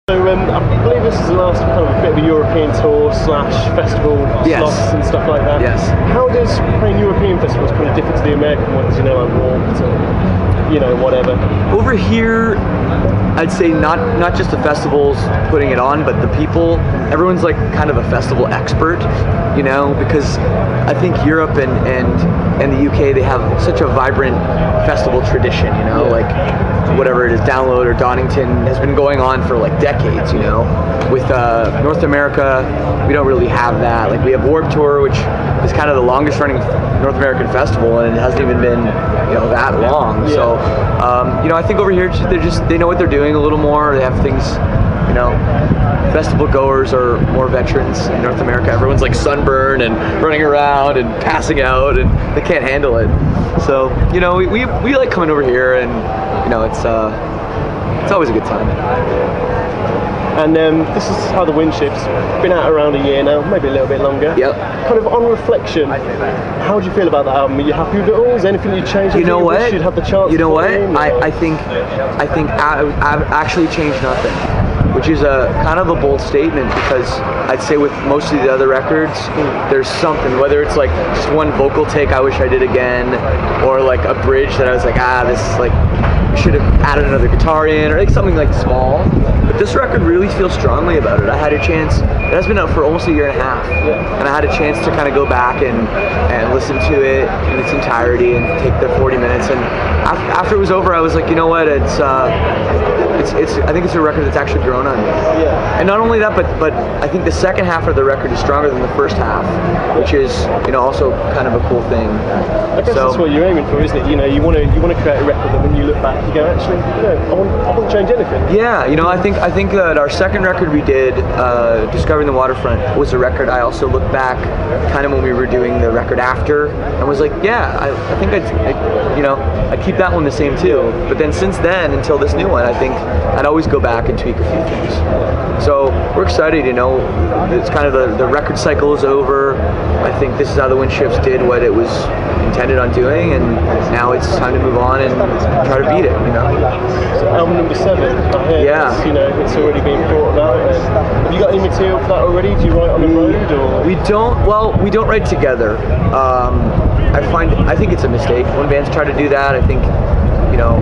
So I believe this is the last kind of a bit of a European tour slash festival slots and stuff like that. Yes. How does playing European festivals kind of differ to the American ones, you know, like Warped or, you know, whatever? Over here, I'd say not just the festivals putting it on, but the people. Everyone's like kind of a festival expert, you know, because I think Europe and the UK, they have such a vibrant festival tradition, you know, like whatever it is, Download or Donington has been going on for like decades, you know. With North America, we don't really have that. Like we have Warped Tour, which is kind of the longest running North American festival, and it hasn't even been, you know, that long. So, you know, I think over here they know what they're doing a little more. They have things, you know. Festival goers are more veterans in North America. Everyone's like sunburned and running around and passing out, and they can't handle it. So, you know, we like coming over here, and you know, it's always a good time. And this is how the Windship's been out around a year now, maybe a little bit longer. Yep. Kind of on reflection, how do you feel about that album? Are you happy with it all? Is there anything you changed? You know what? You'd have the chance. You know what? I think I've actually changed nothing, which is a kind of a bold statement, because I'd say with most of the other records, there's something, whether it's like just one vocal take I wish I did again, or like a bridge that I was like, this is like, we should have added another guitar in, or like something like small. But this record really feels strongly about it. I had a chance, it has been out for almost a year and a half, and I had a chance to kind of go back and listen to it in its entirety and take the 40 minutes. And after it was over, I was like, you know what, I think it's a record that's actually grown on me. Yeah. And not only that, but I think the second half of the record is stronger than the first half, which is, you know, also kind of a cool thing. I guess that's what you're aiming for, isn't it? You know, you want to create a record that when you look back, you go, actually, you know, I wouldn't change anything. Yeah, you know, I think that our second record we did, Discovering the Waterfront, was a record I also looked back, kind of when we were doing the record after, and was like, yeah, I think I'd keep that one the same too. But then since then until this new one, I think I'd always go back and tweak a few things. So we're excited, you know. It's kind of the record cycle is over. I think this is how the Windships did what it was intended on doing, and now it's time to move on and try to beat it, you know. So album number 7, I hear you know, it's already been thought about. Have you got any material for that already? Do you write on the road, or? We don't write together. I think it's a mistake when bands try to do that. I think, you know,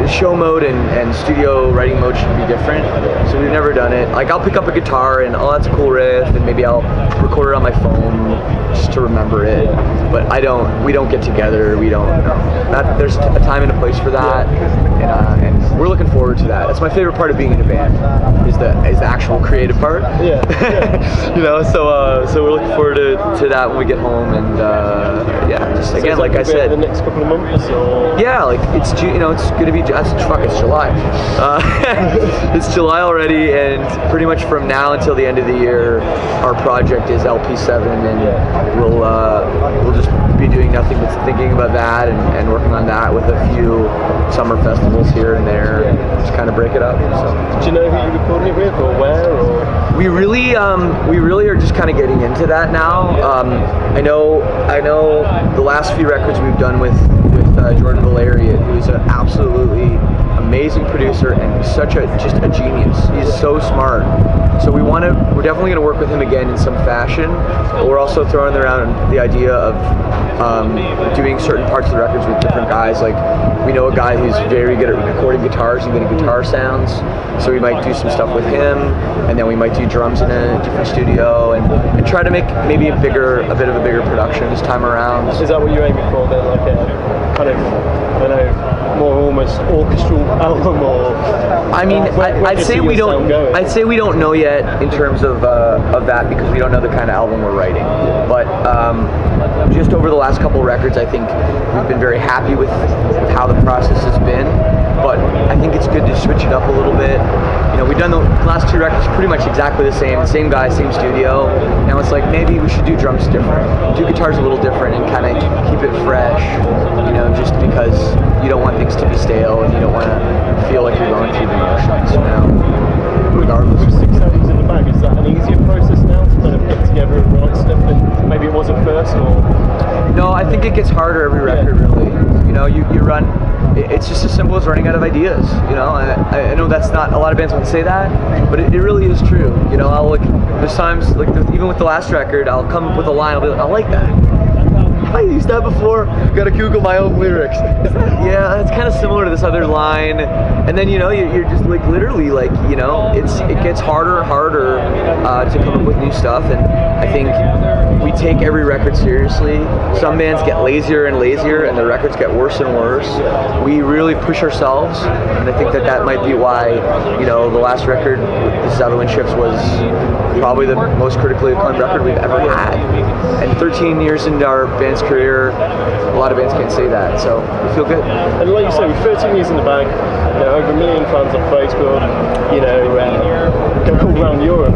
show mode and studio writing mode should be different, so we've never done it. Like, I'll pick up a guitar and, that's a cool riff, and maybe I'll record it on my phone just to remember it, but we don't get together, there's a time and a place for that, and we're looking forward to that. That's my favorite part of being in a band, is the actual creative part. You know, so we're looking forward to that when we get home, and just again, like I said, the next couple of months, or? Yeah, like it's gonna be, it's July. It's July already, and pretty much from now until the end of the year, our project is LP7, and we'll just be doing nothing but thinking about that and working on that with a few summer festivals here and there, and just kind of break it up. So. Do you know who you're recording it with, or where, or? We really are just kind of getting into that now. I know the last few records we've done with Jordan Valerian, who's an absolutely amazing producer and just a genius. He's so smart. So we're definitely going to work with him again in some fashion. But we're also throwing around the idea of doing certain parts of the records with different guys. Like, we know a guy who's very good at recording guitars and getting guitar sounds, so we might do some stuff with him, and then we might do drums in a different studio, and try to make maybe a bit of a bigger production this time around. Is that what you're aiming for then, like a kind of, I don't know, more almost orchestral album, or? I mean, I'd say we don't know yet in terms of that, because we don't know the kind of album we're writing. But just over the last couple records, I think we've been very happy with how the process has been. But I think it's good to switch it up a little bit. You know, we've done the last 2 records pretty much exactly the same guy, same studio. Now it's like, maybe we should do drums different, do guitars a little different, and kind of keep it fresh. You know, just because you don't want things to be stale, and you don't want to feel like you're going through the motions. You know, regardless. With 6 albums in the bag, is that an easier process now to kind of put together and write stuff than maybe it was at first, or? No, I think it gets harder every record, really. You know, you run. it's just as simple as running out of ideas, you know. I know that's not, a lot of bands would say that, but it really is true. You know, I'll like, there's times, like even with the last record, I'll come up with a line, I'll be like, I like that. I used that before. Gotta Google my own lyrics. Yeah, it's kind of similar to this other line. And then, you know, you're just like literally like, you know, it gets harder and harder to come up with new stuff. And I think we take every record seriously. Some bands get lazier and lazier, and the records get worse and worse. We really push ourselves, and I think that might be why, you know, the last record, This Is How the Wind Shifts, was probably the most critically acclaimed record we've ever had. And 13 years into our band's career, a lot of bands can't say that, so we feel good. And like you say, with 13 years in the bag, you know, over 1 million fans on Facebook, you know, go all around Europe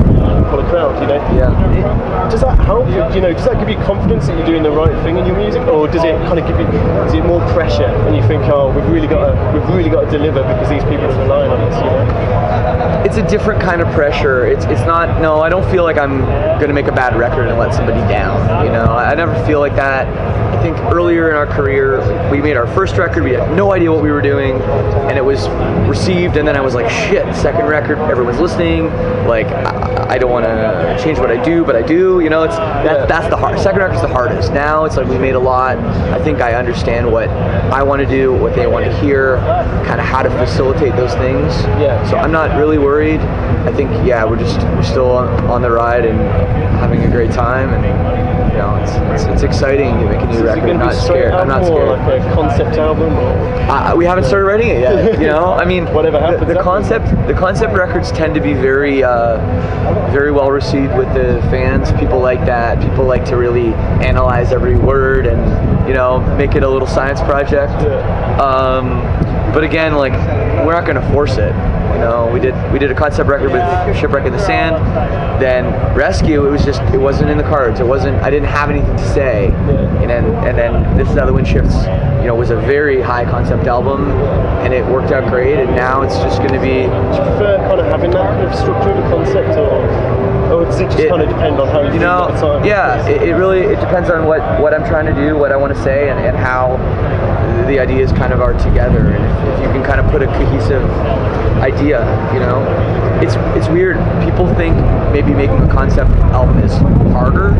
for the crowd, you know. Yeah. Does that help? You know, does that give you confidence that you're doing the right thing in your music, or does it kind of give you, is it more pressure and you think, oh, we've really got to deliver because these people are relying on us, you know? It's a different kind of pressure. It's not, no, I don't feel like I'm gonna make a bad record and let somebody down, you know. I never feel like that. I think earlier in our career, we made our first record, we had no idea what we were doing, and it was received, and then I was like, shit, second record, everyone's listening, like, I don't want to change what I do, but I do, you know. That's the hard, second record's the hardest. Now it's like we made a lot. I think I understand what I want to do, what they want to hear, kind of how to facilitate those things. Yeah. So I'm not really worried. I think, yeah, we're still on the ride and having a great time, and you know, it's exciting to make a new record. I'm not scared. I'm not scared. Like a concept album, or? We haven't started writing it yet. You know, I mean, whatever happens. The concept records tend to be very well received with the fans. People like that. People like to really analyze every word and, you know, make it a little science project. Yeah. But again, like, we're not going to force it. You know, we did a concept record with Shipwreck in the Sand. Then Rescue, it wasn't in the cards. I didn't have anything to say. And then This Is How the Wind Shifts, you know, was a very high concept album, and it worked out great. And now it's just going to be. Do you prefer kind of having that kind of structure of the concept, or does it just kind of depend on how you feel at the time? Yeah, it depends on what I'm trying to do, what I want to say, and how the ideas kind of are together. And if you can kind of put a cohesive idea, you know. It's weird. People think maybe making a concept album is harder.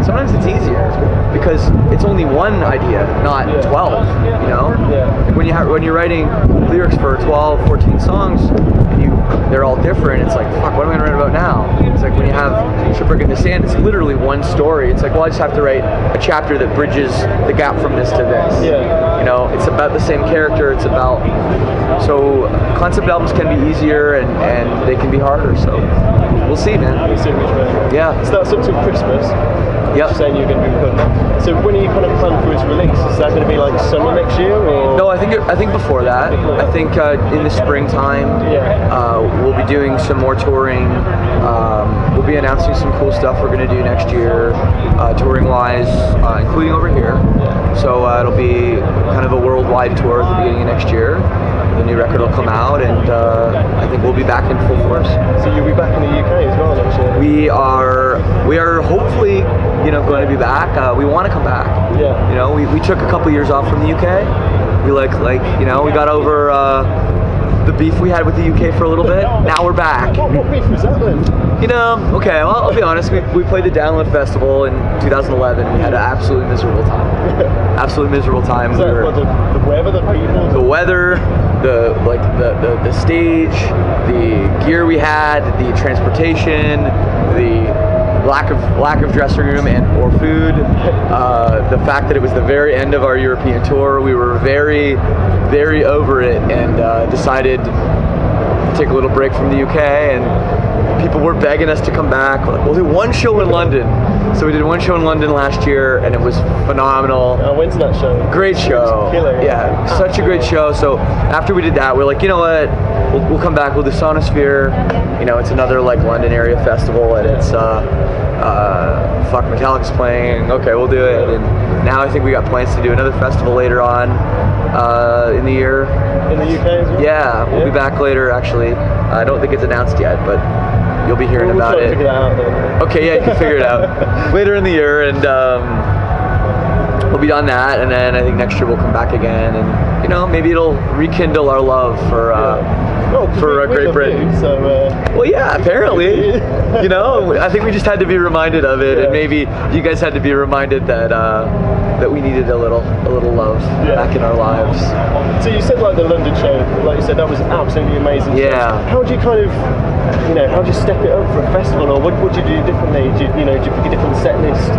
Sometimes it's easier because it's only one idea, not 12, you know? Yeah. Like when you're writing lyrics for 12, 14 songs, and they're all different, it's like, fuck, what am I gonna write about now? It's like when you have Shipwreck in the Sand, it's literally one story. It's like, well, I just have to write a chapter that bridges the gap from this to this. Yeah. You know, it's about the same character, it's about, so concept albums can be easier and they can be harder, so we'll see, man. We'll see which way. Yeah. So that's up till Christmas. Yep. You're saying you're going to be recording that. So when are you kind of planning for its release? Is that going to be like summer next year, or? No, I think before that. I think in the springtime, we'll be doing some more touring. We'll be announcing some cool stuff we're going to do next year, touring-wise, including over here. So it'll be kind of a worldwide tour at the beginning of next year. The new record will come out, and I think we'll be back in full force. So you'll be back in the UK as well next year? We are hopefully, you know, going to be back. We want to come back. Yeah. You know, we took a couple years off from the UK. We like you know, we got over the beef we had with the UK for a little bit. Now we're back. What beef was that then? You know, okay, well, I'll be honest, we played the Download Festival in 2011. We had an absolutely miserable time. Absolutely miserable time. Is that the weather, the people? The weather, the stage, the gear we had, the transportation, the lack of dressing room or food, the fact that it was the very end of our European tour. We were very, very over it, and decided to take a little break from the UK, and people were begging us to come back. We're like, we'll do one show in London. So we did one show in London last year, and it was phenomenal. When's that show? Great show. Killer. Yeah, such a great show. So after we did that, we're like, you know what? We'll come back. We'll do Sonisphere. You know, it's another like London area festival, and it's fuck, Metallica's playing. Okay, we'll do it. And now I think we got plans to do another festival later on in the year. In the UK as well? Yeah, we'll be back later. Actually, I don't think it's announced yet, but you'll be hearing about it. Figure that out then. Okay, yeah, you can figure it out later in the year, and we'll be on that, and then I think next year we'll come back again, and you know, maybe it'll rekindle our love for Great Britain. Well, yeah, apparently, you know, I think we just had to be reminded of it, and maybe you guys had to be reminded that that we needed a little love back in our lives. So you said like the London show, like you said, that was absolutely amazing. Yeah. How do you kind of, you know, how do you step it up for a festival, or what do you do differently? Do you pick a different set list,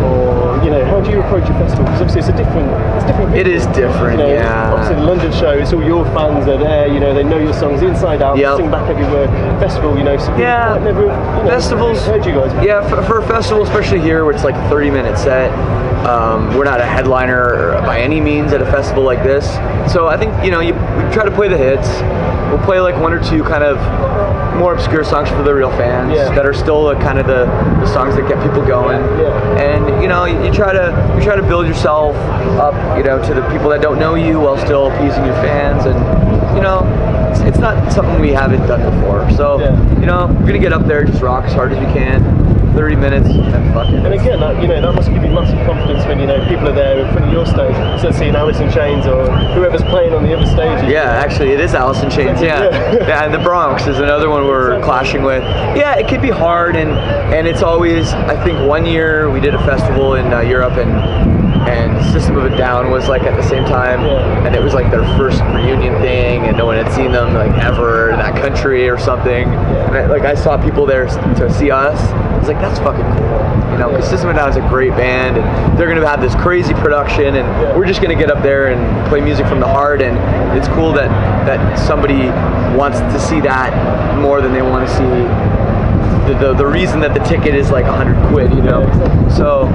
or you know, how do you approach a festival? Because obviously it's different. It is different, you know, yeah. Obviously the London show, it's all your fans are there. You know, they know your songs inside out. Sing back everywhere. Festival, you know, so might never, festivals. Heard you guys. Yeah, for a festival, especially here, where it's like a 30-minute set. We're not a headliner by any means at a festival like this, so I think, you know, we try to play the hits. We'll play like one or two kind of more obscure songs for the real fans that are still the songs that get people going. And you know, you try to build yourself up, you know, to the people that don't know you while still appeasing your fans, and you know, it's not something we haven't done before. So you know, we're gonna get up there, just rock as hard as we can. 30 minutes, and fuck it. And again, that, you know, that must give you massive confidence when, you know, people are there in front of your stage, instead of seeing Alice in Chains or whoever's playing on the other stages. Yeah, actually, it is Alice in Chains. Yeah, and the Bronx is another one we're clashing with. Yeah, it could be hard, and it's always. I think one year we did a festival in Europe, and System of a Down was like at the same time, and it was like their first reunion thing, and no one had seen them like ever in that country or something. And I saw people there to see us. I was like, that's fucking cool, you know, because System of a Down is a great band, and they're gonna have this crazy production, and we're just gonna get up there and play music from the heart, and it's cool that somebody wants to see that more than they want to see the reason that the ticket is like 100 quid, you know. So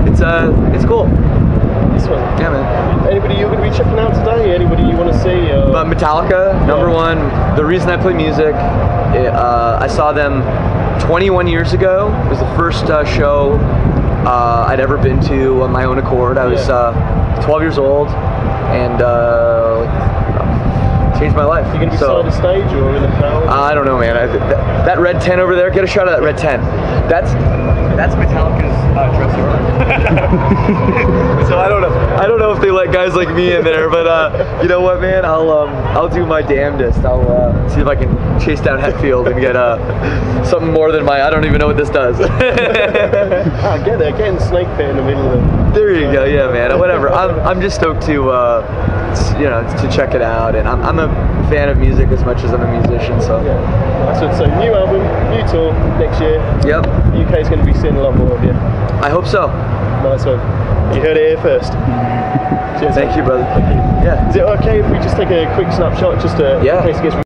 it's cool. This one. Yeah, man. Anybody you're going to be checking out today? Anybody you want to see? But Metallica, number one. The reason I play music, I saw them 21 years ago. It was the first show I'd ever been to on my own accord. I was 12 years old, and changed my life. You're going to be side of stage or in the crowd? I don't know, man. That red tent over there, get a shot of that red tent. That's Metallica's dressing room. So I don't know if they let guys like me in there, but you know what, man? I'll do my damnedest. I'll see if I can chase down Hetfield and get something more than I don't even know what this does. Get there, get in Snake Pit in the middle of it. There you go, yeah, man. Whatever. I'm just stoked to you know, to check it out, and I'm a fan of music as much as I'm a musician. So so new album, new tour next year. Yep. UK is going to be seeing a lot more of you. I hope so. Nice one. You heard it here first. Cheers. Thank you, brother. Thank you. Yeah. Is it okay if we just take a quick snapshot just in case it gets